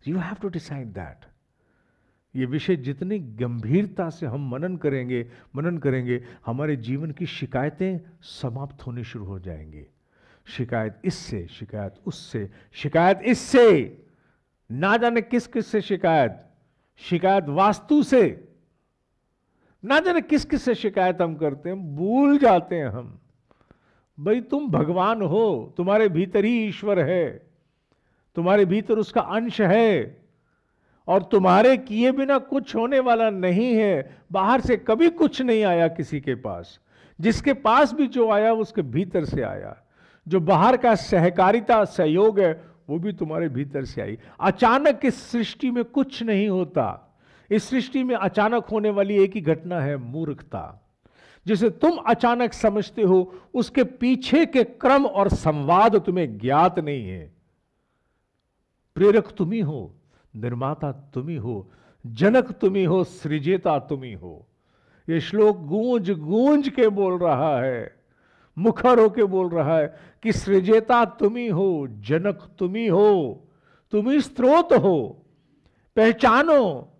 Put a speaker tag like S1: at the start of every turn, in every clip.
S1: You have to decide that. ये विषय जितनी गंभीरता से हम मनन करेंगे, हमारे जीवन की शिकायतें समाप्त होनी शुरू हो जाएंगी। शिकायत इससे, शिकायत उससे, शिकायत इससे, ना जाने किस किस से शिकायत वास्तु से, ना जाने किस किस से शिकायत हम करते हैं। भूल जाते हैं हम, भाई तुम भगवान हो, तुम्हारे भीतर ही ईश्वर है, तुम्हारे भीतर उसका अंश है, और तुम्हारे किए बिना कुछ होने वाला नहीं है। बाहर से कभी कुछ नहीं आया किसी के पास, जिसके पास भी जो आया उसके भीतर से आया। जो बाहर का सहकारिता सहयोग है वो भी तुम्हारे भीतर से आई। अचानक इस सृष्टि में कुछ नहीं होता। इस सृष्टि में अचानक होने वाली एक ही घटना है, मूर्खता। जिसे तुम अचानक समझते हो उसके पीछे के क्रम और संवाद तुम्हें ज्ञात नहीं है। प्रेरक तुम ही हो, निर्माता तुम ही हो, जनक तुम ही हो, सृजेता तुम ही हो। यह श्लोक गूंज गूंज के बोल रहा है, मुखर होके बोल रहा है कि सृजेता तुम ही हो, जनक तुम ही हो, तुम ही स्रोत हो। पहचानो,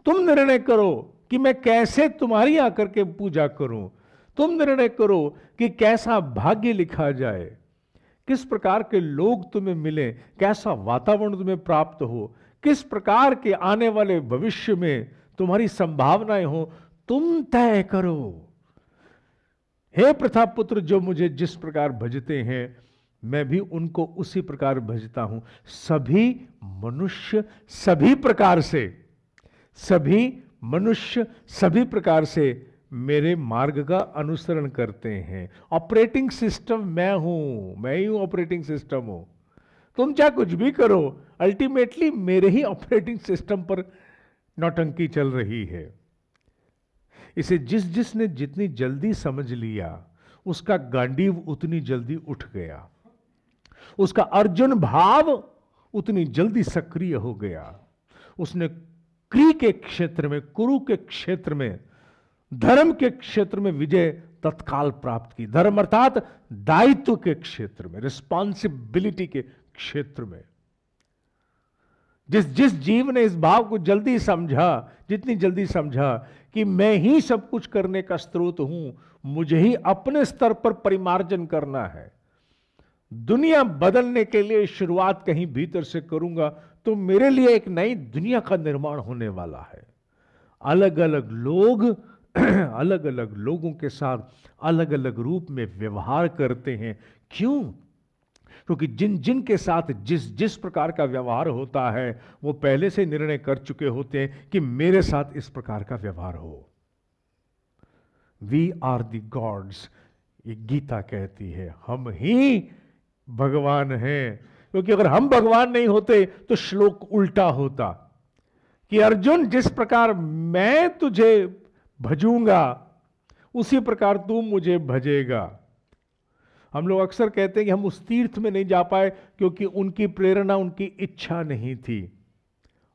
S1: तुम निर्णय करो कि मैं कैसे तुम्हारी आकर के पूजा करूं। तुम निर्णय करो कि कैसा भाग्य लिखा जाए, किस प्रकार के लोग तुम्हें मिले, कैसा वातावरण तुम्हें प्राप्त हो, किस प्रकार के आने वाले भविष्य में तुम्हारी संभावनाएं हो, तुम तय करो। हे प्रथापुत्र, जो मुझे जिस प्रकार भजते हैं मैं भी उनको उसी प्रकार भजता हूं। सभी मनुष्य सभी प्रकार से मेरे मार्ग का अनुसरण करते हैं। ऑपरेटिंग सिस्टम मैं हूं, मैं ही हूं ऑपरेटिंग सिस्टम हूं। तुम चाहे कुछ भी करो, अल्टीमेटली मेरे ही ऑपरेटिंग सिस्टम पर नौटंकी चल रही है। इसे जिसने जितनी जल्दी समझ लिया उसका गांडीव उतनी जल्दी उठ गया, उसका अर्जुन भाव उतनी जल्दी सक्रिय हो गया। उसने क्री के क्षेत्र में, कुरु के क्षेत्र में, धर्म के क्षेत्र में विजय तत्काल प्राप्त की। धर्म अर्थात दायित्व के क्षेत्र में, रिस्पॉन्सिबिलिटी के क्षेत्र में। जिस जीव ने इस भाव को जल्दी समझा, जितनी जल्दी समझा कि मैं ही सब कुछ करने का स्रोत हूं, मुझे ही अपने स्तर पर परिमार्जन करना है, दुनिया बदलने के लिए शुरुआत कहीं भीतर से करूंगा तो मेरे लिए एक नई दुनिया का निर्माण होने वाला है। अलग अलग लोग अलग अलग लोगों के साथ अलग अलग रूप में व्यवहार करते हैं। क्यों? क्योंकि जिन जिन के साथ जिस जिस प्रकार का व्यवहार होता है वो पहले से निर्णय कर चुके होते हैं कि मेरे साथ इस प्रकार का व्यवहार हो। वी आर द गॉड्स, ये गीता कहती है, हम ही भगवान हैं। क्योंकि अगर हम भगवान नहीं होते तो श्लोक उल्टा होता कि अर्जुन, जिस प्रकार मैं तुझे भजूंगा उसी प्रकार तू मुझे भजेगा। हम लोग अक्सर कहते हैं कि हम उस तीर्थ में नहीं जा पाए क्योंकि उनकी प्रेरणा, उनकी इच्छा नहीं थी।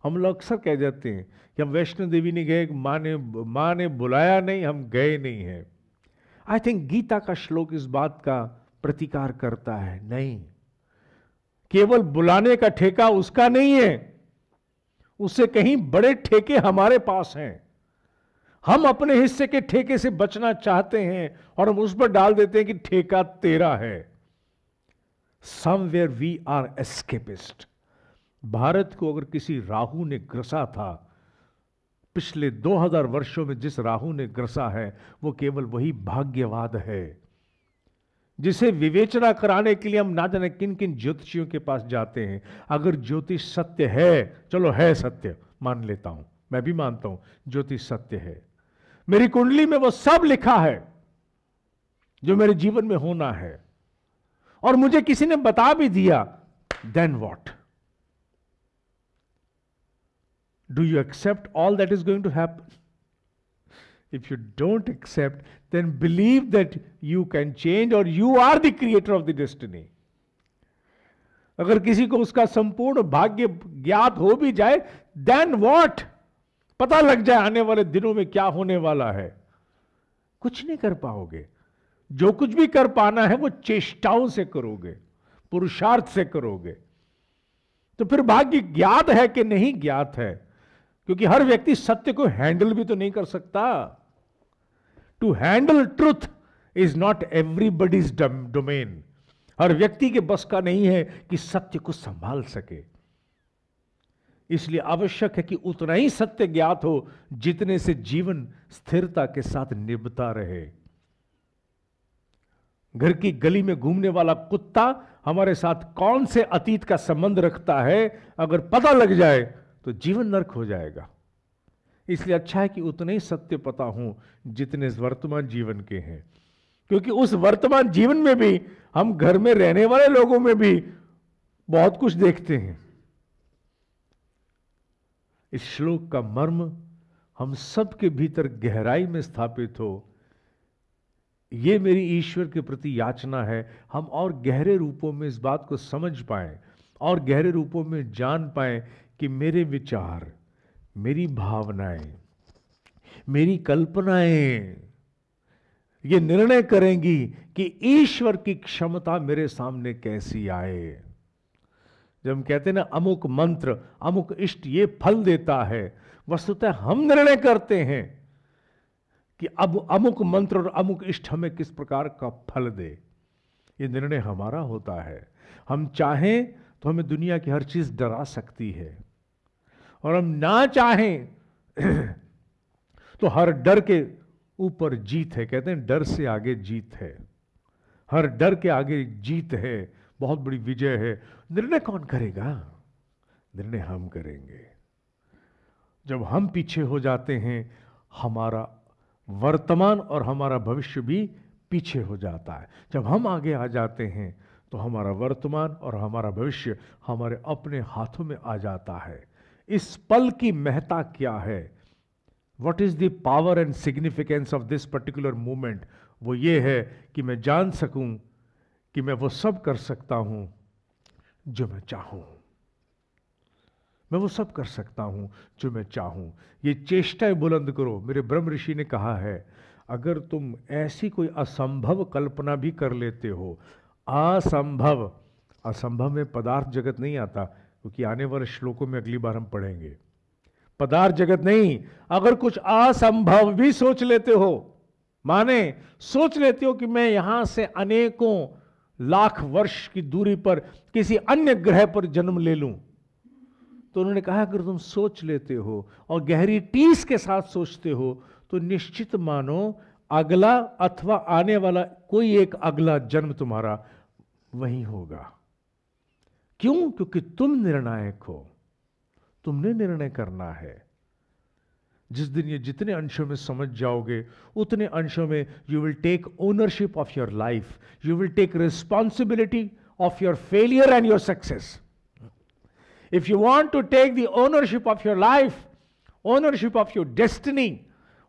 S1: हम लोग अक्सर कह जाते हैं कि हम वैष्णो देवी नहीं गए, मां ने बुलाया नहीं, हम गए नहीं हैं। आई थिंक गीता का श्लोक इस बात का प्रतिकार करता है। नहीं, केवल बुलाने का ठेका उसका नहीं है, उससे कहीं बड़े ठेके हमारे पास हैं। हम अपने हिस्से के ठेके से बचना चाहते हैं और हम उस पर डाल देते हैं कि ठेका तेरा है। Somewhere we are escapist. Bharat को अगर किसी राहु ने ग्रसा था, पिछले 2000 वर्षों में जिस राहु ने ग्रसा है वो केवल वही भाग्यवाद है जिसे विवेचना कराने के लिए हम ना जाने किन किन ज्योतिषियों के पास जाते हैं। अगर ज्योतिष सत्य है, चलो है सत्य, मान लेता हूं, मैं भी मानता हूं ज्योतिष सत्य है, मेरी कुंडली में वो सब लिखा है जो मेरे जीवन में होना है और मुझे किसी ने बता भी दिया, then what? Do you accept all that is going to happen? If you don't accept, then believe that you can change or you are the creator of the destiny. अगर किसी को उसका संपूर्ण भाग्य ज्ञात हो भी जाए, then what? पता लग जाए आने वाले दिनों में क्या होने वाला है, कुछ नहीं कर पाओगे। जो कुछ भी कर पाना है वो चेष्टाओं से करोगे, पुरुषार्थ से करोगे। तो फिर भाग्य ज्ञात है कि नहीं ज्ञात है? क्योंकि हर व्यक्ति सत्य को हैंडल भी तो नहीं कर सकता। To handle truth is not everybody's domain. हर व्यक्ति के बस का नहीं है कि सत्य को संभाल सके। इसलिए आवश्यक है कि उतना ही सत्य ज्ञात हो जितने से जीवन स्थिरता के साथ निभता रहे। घर की गली में घूमने वाला कुत्ता हमारे साथ कौन से अतीत का संबंध रखता है, अगर पता लग जाए तो जीवन नरक हो जाएगा। इसलिए अच्छा है कि उतने ही सत्य पता हो जितने वर्तमान जीवन के हैं, क्योंकि उस वर्तमान जीवन में भी हम घर में रहने वाले लोगों में भी बहुत कुछ देखते हैं। इस श्लोक का मर्म हम सबके भीतर गहराई में स्थापित हो, यह मेरी ईश्वर के प्रति याचना है। हम और गहरे रूपों में इस बात को समझ पाएं और गहरे रूपों में जान पाएं कि मेरे विचार, मेरी भावनाएं, मेरी कल्पनाएं ये निर्णय करेंगी कि ईश्वर की क्षमता मेरे सामने कैसी आए। जब हम कहते हैं ना अमुक मंत्र, अमुक इष्ट ये फल देता है, वस्तुतः हम निर्णय करते हैं कि अब अमुक मंत्र और अमुक इष्ट हमें किस प्रकार का फल दे। ये निर्णय हमारा होता है। हम चाहें तो हमें दुनिया की हर चीज डरा सकती है, और हम ना चाहें तो हर डर के ऊपर जीत है। कहते हैं डर से आगे जीत है, हर डर के आगे जीत है, बहुत बड़ी विजय है। निर्णय कौन करेगा? निर्णय हम करेंगे। जब हम पीछे हो जाते हैं, हमारा वर्तमान और हमारा भविष्य भी पीछे हो जाता है। जब हम आगे आ जाते हैं तो हमारा वर्तमान और हमारा भविष्य हमारे अपने हाथों में आ जाता है। इस पल की महत्ता क्या है? What is the power and significance of this particular moment? वो ये है कि मैं जान सकूं कि मैं वो सब कर सकता हूं जो मैं चाहूं। मैं वो सब कर सकता हूं जो मैं चाहूं। ये चेष्टाएं बुलंद करो। मेरे ब्रह्म ऋषि ने कहा है, अगर तुम ऐसी कोई असंभव कल्पना भी कर लेते हो, असंभव, असंभव में पदार्थ जगत नहीं आता, क्योंकि आने वाले श्लोकों में अगली बार हम पढ़ेंगे पदार्थ जगत नहीं। अगर कुछ असंभव भी सोच लेते हो, माने सोच लेते हो कि मैं यहां से अनेकों लाख वर्ष की दूरी पर किसी अन्य ग्रह पर जन्म ले लूं, तो उन्होंने कहा अगर तुम सोच लेते हो और गहरी टीस के साथ सोचते हो, तो निश्चित मानो अगला अथवा आने वाला कोई एक अगला जन्म तुम्हारा वही होगा। क्यों? क्योंकि तुम निर्णायक हो, तुमने निर्णय करना है। जिस दिन ये जितने अंशों में समझ जाओगे, उतने अंशों में you will take ownership of your life, you will take responsibility of your failure and your success. If you want to take the ownership of your life, ownership of your destiny,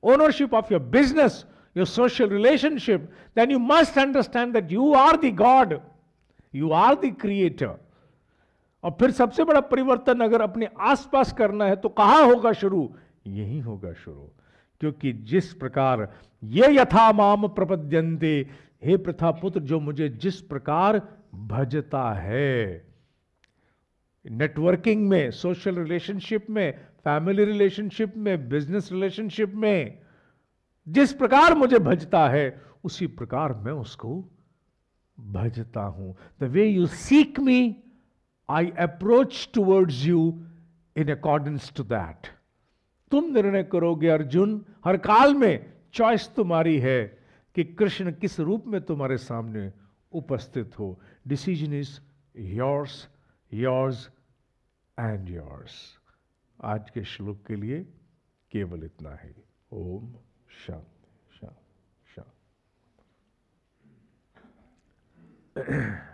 S1: ownership of your business, your social relationship, then you must understand that you are the God, you are the creator. और फिर सबसे बड़ा परिवर्तन अगर अपने आसपास करना है तो कहां होगा शुरू? यही होगा शुरू। क्योंकि जिस प्रकार ये यथा माम प्रपद्यन्ते, हे प्रथा पुत्र, जो मुझे जिस प्रकार भजता है, नेटवर्किंग में, सोशल रिलेशनशिप में, फैमिली रिलेशनशिप में, बिजनेस रिलेशनशिप में, जिस प्रकार मुझे भजता है उसी प्रकार मैं उसको भजता हूं। The way you seek me, I approach towards you in accordance to that. तुम निर्णय करोगे अर्जुन, हर काल में चॉइस तुम्हारी है कि कृष्ण किस रूप में तुम्हारे सामने उपस्थित हो। Decision is yours, yours and yours. आज के श्लोक के लिए केवल इतना ही। ओम शांति शांति शांति।